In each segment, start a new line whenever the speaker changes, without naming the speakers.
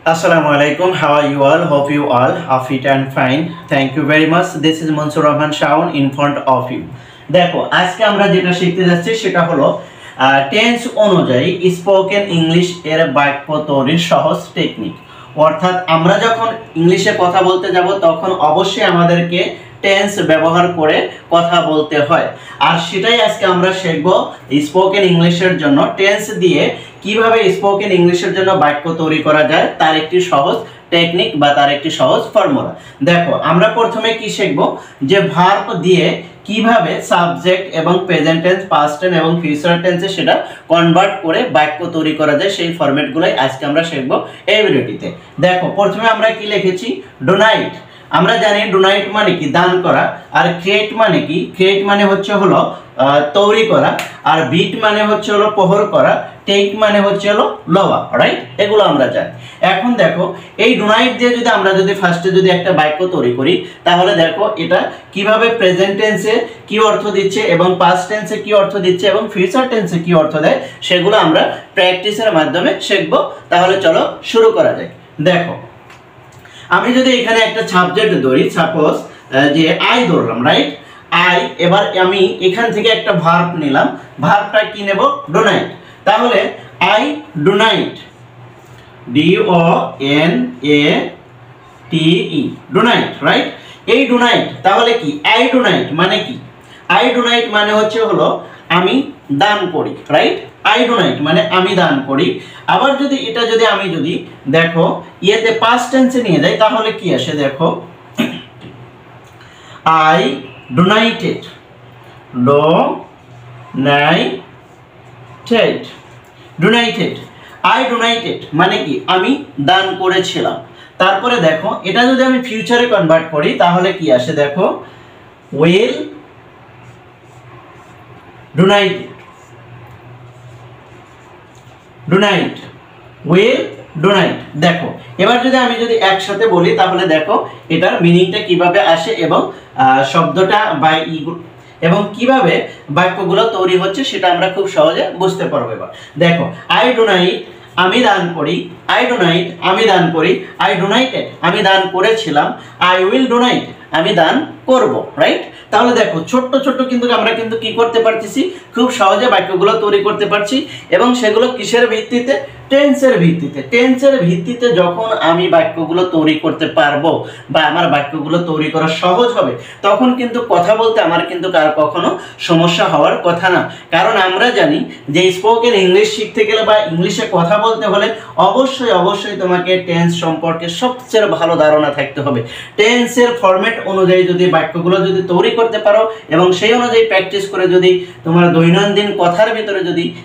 Assalamualaikum. How are you all? Hope you all are fit and fine. Thank you very much. This is Mansur Rahman Shaun in front of you. দেখো আজকে আমরা যেটা শিখতে যাচ্ছি সেটা হলো tense অনুযায়ী স্পোকেন ইংলিশ এর বাক্য তৈরির সহজ টেকনিক। অর্থাৎ আমরা যখন ইংলিশে কথা বলতে যাব তখন অবশ্যই আমাদেরকে টেন্স ব্যবহার করে কথা বলতে হয়, আর সেটাই আজকে আমরা শিখব। স্পোকেন ইংলিশের জন্য টেন্স দিয়ে কিভাবে স্পোকেন ইংলিশের জন্য বাক্য তৈরি করা যায় তার একটি সহজ টেকনিক বা তার একটি সহজ ফর্মুলা। দেখো আমরা প্রথমে কি শিখব যে ভার্ব দিয়ে কিভাবে সাবজেক্ট এবং প্রেজেন্ট টেন্স, পাস্ট টেন্স এবং ফিউচার টেন্সে সেটা কনভার্ট করে বাক্য তৈরি করা যায়, সেই ফরম্যাটগুলোই আজকে আমরা শিখব এই ভিডিওটিতে। দেখো প্রথমে আমরা কি লিখেছি, ডোনাইট। আমরা জানি ডোনাইট মানে কি, দান করা। আর ক্রিয়েট মানে কি, ক্রিয়েট মানে হচ্ছে হলো তৈরি করা। আর বিট মানে হচ্ছে হলো প্রহর করা। টেক মানে হচ্ছে হলো লওয়া, রাইট? এগুলো আমরা জানি। এখন দেখো এই ডোনাইট দিয়ে যদি আমরা ফার্স্টে একটা বাক্য তৈরি করি, তাহলে দেখো এটা কিভাবে প্রেজেন্ট টেন্সে কি অর্থ দিচ্ছে এবং পাস্ট টেন্সে কি অর্থ দিচ্ছে এবং ফিউচার টেন্সে কি অর্থ দেয়, সেগুলো আমরা প্র্যাকটিসের মাধ্যমে শিখব। তাহলে চলো শুরু করা যায়। দেখো আমি যদি এখানে একটা সাবজেক্ট ধরি, সাপোজ যে আই ধরলাম, রাইট? আই। এবার আমি এখান থেকে একটা ভার্ব নিলাম, ভার্বটা কি নেব, ডোনাইট। তাহলে আই ডোনাইট, DONATE, ডোনাইট, রাইট? এই ডোনাইট তাহলে কি, আই ডোনাইট মানে কি, আই ডোনাইট মানে হচ্ছে হলো আমি দান করি, রাইট? আই ডোনাইট মানে আমি দান করি। আবার যদি এটা আমি দেখো ইয়েতে পাস্ট টেন্সে নিয়ে যাই, তাহলে কি আসে, দেখো আই ডোনাইটেড, ডোনাইটেড, আই ডোনাইটেড মানে কি, আমি দান করেছিলাম। তারপরে দেখো এটা যদি আমি ফিউচারে কনভার্ট করি, তাহলে কি আসে, দেখো উইল ডোনাইটেড, ডোনাইট, উইল ডোনাইট। দেখো এবার আমি একসাথে বলি, তাহলে দেখো এটার মিনিংটা কিভাবে আসে এবং শব্দটা বা এবং কিভাবে বাক্যগুলো তৈরি হচ্ছে সেটা আমরা খুব সহজে বুঝতে পারবো। এবার দেখো আই ডোনাইট আমি দান করি, আই ডোনাইট আমি দান করি, আই ডোনাইটেড আমি দান করেছিলাম, আই উইল ডোনাইট আমি দান করব, রাইট? তাহলে দেখো ছোট্ট ছোট্ট কিন্তু আমরা কি করতে পারতেছি, খুব সহজে বাক্যগুলো তৈরি করতে পারছি। এবং সেগুলো কিসের ভিত্তিতে, টেন্সের ভিত্তিতে। টেন্সের ভিত্তিতে যখন আমি বাক্যগুলো তৈরি করতে পারবো বা আমার বাক্যগুলো তৈরি করা সহজ হবে, তখন কিন্তু কথা বলতে আমার কিন্তু কার কখনো সমস্যা হওয়ার কথা না। কারণ আমরা জানি যে স্পোকেন ইংলিশ শিখতে গেলে বা ইংলিশে কথা বলতে হলে অবশ্যই তোমাকে টেন্স সম্পর্কে সবচেয়ে ভালো ধারণা থাকতে হবে। টেন্সের ফরম্যাট অনুযায়ী যদি বাক্যগুলো তৈরি করতে পারো এবং সেই অনুযায়ী প্র্যাকটিস করে তোমার দৈনন্দিন কথার ভিতরে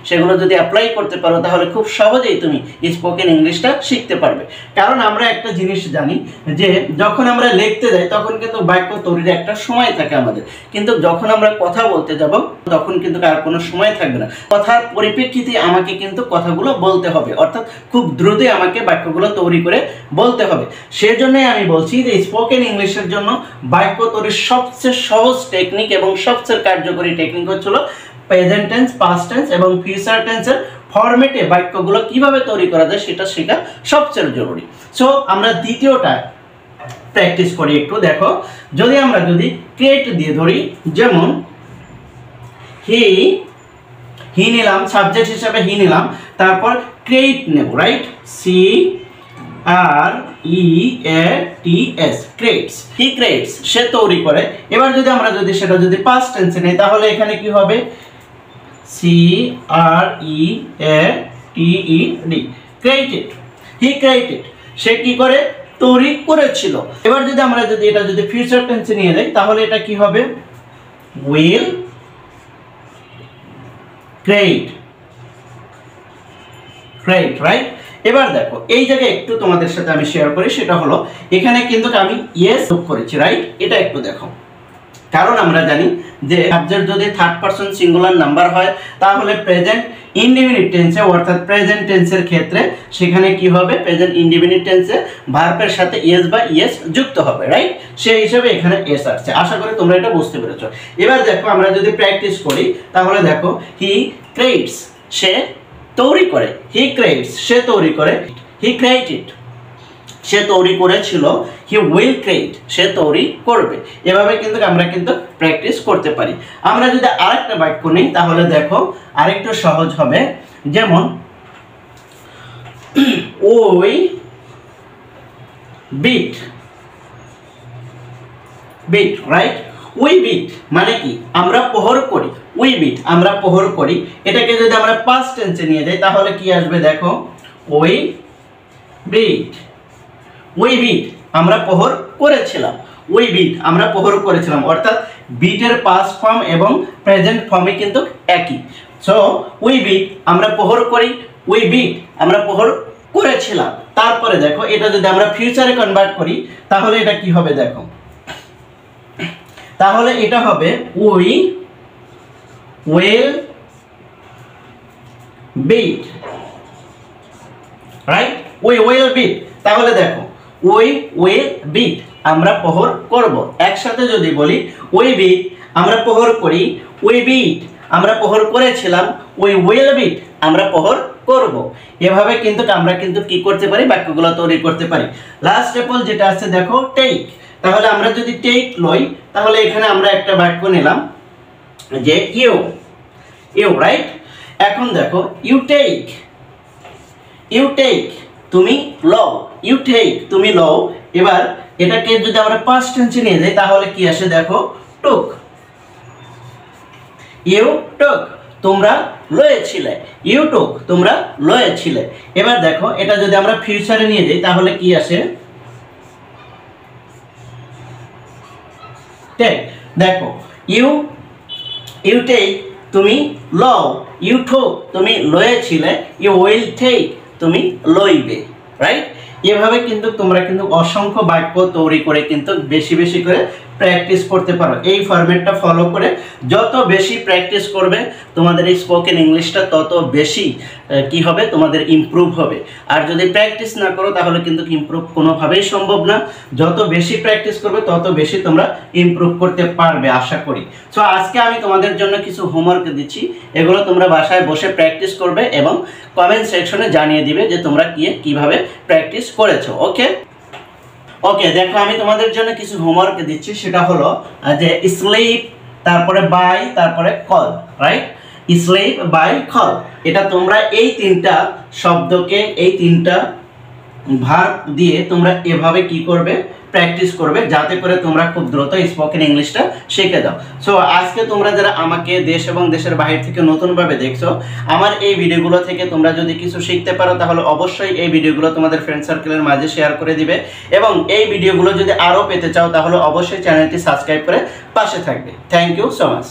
সেগুলো অ্যাপ্লাই করতে পারো, তাহলে খুব সহজেই তুমি স্পোকেন ইংলিশটা শিখতে পারবে। কারণ আমরা একটা জিনিস জানি যে যখন আমরা লিখতে যাই তখন কিন্তু বাক্য তৈরির একটা সময় থাকে আমাদের, কিন্তু যখন আমরা কথা বলতে যাব তখন কিন্তু আর কোনো সময় থাকবে না। কথার পরিপ্রেক্ষিতে আমাকে কিন্তু কথাগুলো বলতে হবে, অর্থাৎ খুব দ্রুতই আমাকে বাক্যগুলো তৈরি করে বলতে হবে। সেজন্যই আমি বলছি যে স্পোকেন ইংলিশের জন্য বাক্য তৈরির সবচেয়ে সহজ টেকনিক এবং সবচেয়ে কার্যকরী টেকনিক হচ্ছিল প্রেজেন্ট টেন্স, পাস্ট টেন্স এবং ফিউচার টেন্সের ফরম্যাটে বাক্যগুলো কিভাবে তৈরি করা যায় সেটা শেখা সবচেয়ে জরুরি। সো আমরা দ্বিতীয়টা প্র্যাকটিস করি একটু। দেখো আমরা ক্রিয়েট দিয়ে ধরি, যেমন হি নিলাম, সাবজেক্ট হিসাবে হি নিলাম, তারপর ক্রিয়েট নেব, রাইট? CREATS, ক্রিয়েটস, হি ক্রিয়েটস, সে তৈরি করে। এবার আমরা সেটা পাস্ট টেন্সে নেই, তাহলে এখানে কি হবে, CREATED, ক্রিয়েটেড, হি ক্রিয়েটেড, সে কি করে, তৈরি করেছিল। এবার আমরা এটা ফিউচার টেন্সে নিয়ে যাই, তাহলে এটা কি হবে, উইল ক্রিয়েট, রাইট? এবার দেখো এই জায়গায় একটু তোমাদের সাথে আমি শেয়ার করি, সেটা হলো এখানে কিন্তু আমি ইয়েস যোগ করেছি, রাইট? এটা একটু দেখো, কারণ আমরা জানি যে সাবজেক্ট যদি থার্ড পারসন সিঙ্গুলার নাম্বার হয়, তাহলে প্রেজেন্ট ইনডিফিনিট টেন্সে অর্থাৎ প্রেজেন্ট টেন্সের ক্ষেত্রে সেখানে কি হবে, প্রেজেন্ট ইনডিফিনিট টেন্সে ভার্বের সাথে ইয়েস বা ইয়েস যুক্ত হবে, রাইট? সেই হিসেবে এখানে এস আসছে। আশা করি তোমরা এটা বুঝতে পেরেছো। এবার দেখো আমরা প্র্যাকটিস করি, তাহলে দেখো হি ক্রিয়েটস, সে তৈরি করে, হি ক্রিয়েটস, সে তৈরি করে, হি ক্রিয়েটেড, সে তৈরি করেছিল, হি উইল ক্রিয়েট, সে তৈরি করবে। এভাবে কিন্তু আমরা কিন্তু প্র্যাকটিস করতে পারি। আমরা যদি আরেকটা বাক্য নিই তাহলে দেখো আরেকটু সহজ হবে। যেমন ওই beat, beat, right? We beat মানে কি? আমরা প্রহর করি। উই বিট আমরা প্রহর করি। এটাকে যদি আমরা পাস্ট টেন্সে নিয়ে যাই তাহলে কি আসবে দেখো, উই বিট, উই বিট আমরা প্রহর করেছিলাম। উই বিট আমরা প্রহর করেছিলাম, অর্থাৎ বিটের পাস্ট ফর্ম এবং প্রেজেন্ট ফর্মে কিন্তু একই। সো উই বিট আমরা প্রহর করি, উই বিট আমরা প্রহর করেছিলাম। তারপরে দেখো এটা যদি আমরা ফিউচারে কনভার্ট করি তাহলে এটা কি হবে দেখো, তাহলে এটা হবে we will beat, right? We will beat. তাহলে দেখো উই উইল বিট আমরা প্রহর করব। একসাথে যদি বলি উই বিট আমরা প্রহর করি, উই বিট আমরা প্রহর করেছিলাম, উই উইল বিট আমরা প্রহর করব। এভাবে কিন্তু আমরা কিন্তু কি করতে পারি, বাক্যগুলো তৈরি করতে পারি। লাস্ট এক্সাম্পল যেটা আছে দেখো টেক। তাহলে আমরা যদি টেক লই তাহলে এখানে আমরা একটা বাক্য নিলাম যে ইউ, ইউ, রাইট? এখন দেখো ইউ টেক, ইউ টেক তুমি লও, ইউ টেক তুমি লও। এবার এটাকে যদি আমরা পাস্ট টেন্সে নিয়ে যাই তাহলে কি আসে দেখো, টুক, ইউ টুক তোমরা লয়েছিলে, ইউ টুক তোমরা লয়েছিলে। এবার দেখো এটা যদি আমরা ফিউচারে নিয়ে যাই তাহলে কি আসে, টেক। দেখো ইউ, ইউ টেক তুমি লও, ইউ টুক তুমি লয়েছিলে, ইউ উইল টেক তুমি লইবে, রাইট? এভাবে কিন্তু তোমরা কিন্তু অসংখ্য বাক্য তৈরি করে কিন্তু বেশি বেশি করে প্র্যাকটিস করতে পারো। এই ফরম্যাটটা ফলো করে যত বেশি প্র্যাকটিস করবে তোমাদের এই স্পোকেন ইংলিশটা তত বেশি কি হবে, তোমাদের ইমপ্রুভ হবে। আর যদি প্র্যাকটিস না করো তাহলে কিন্তু ইমপ্রুভ কোনোভাবেই সম্ভব না। যত বেশি প্র্যাকটিস করবে তত বেশি তোমরা ইমপ্রুভ করতে পারবে আশা করি। সো আজকে আমি তোমাদের জন্য কিছু হোমওয়ার্ক দিচ্ছি, এগুলো তোমরা বাসায় বসে প্র্যাকটিস করবে এবং কমেন্ট সেকশনে জানিয়ে দিবে যে তোমরা কিভাবে প্র্যাকটিস করেছো। ওকে ওকে দেখো আমি তোমাদের জন্য কিছু হোমওয়ার্ক দিচ্ছি, সেটা হলো যে স্লিপ, তারপরে বাই, তারপরে call, right? Sleep buy call, এটা তোমরা এই তিনটা শব্দকে, এই তিনটা ভার্ব দিয়ে তোমরা এভাবে কি করবে, প্র্যাকটিস করবে, যাতে করে তোমরা খুব দ্রুত স্পোকেন ইংলিশটা শিখে দাও। সো আজকে তোমরা যারা আমাকে দেশ এবং দেশের বাইরে থেকে নতুনভাবে দেখছো, আমার এই ভিডিওগুলো থেকে তোমরা যদি কিছু শিখতে পারো তাহলে অবশ্যই এই ভিডিওগুলো তোমাদের ফ্রেন্ড সার্কেলের মাঝে শেয়ার করে দিবে। এবং এই ভিডিওগুলো যদি আরও পেতে চাও তাহলে অবশ্যই চ্যানেলটি সাবস্ক্রাইব করে পাশে থাকবে। Thank you so much.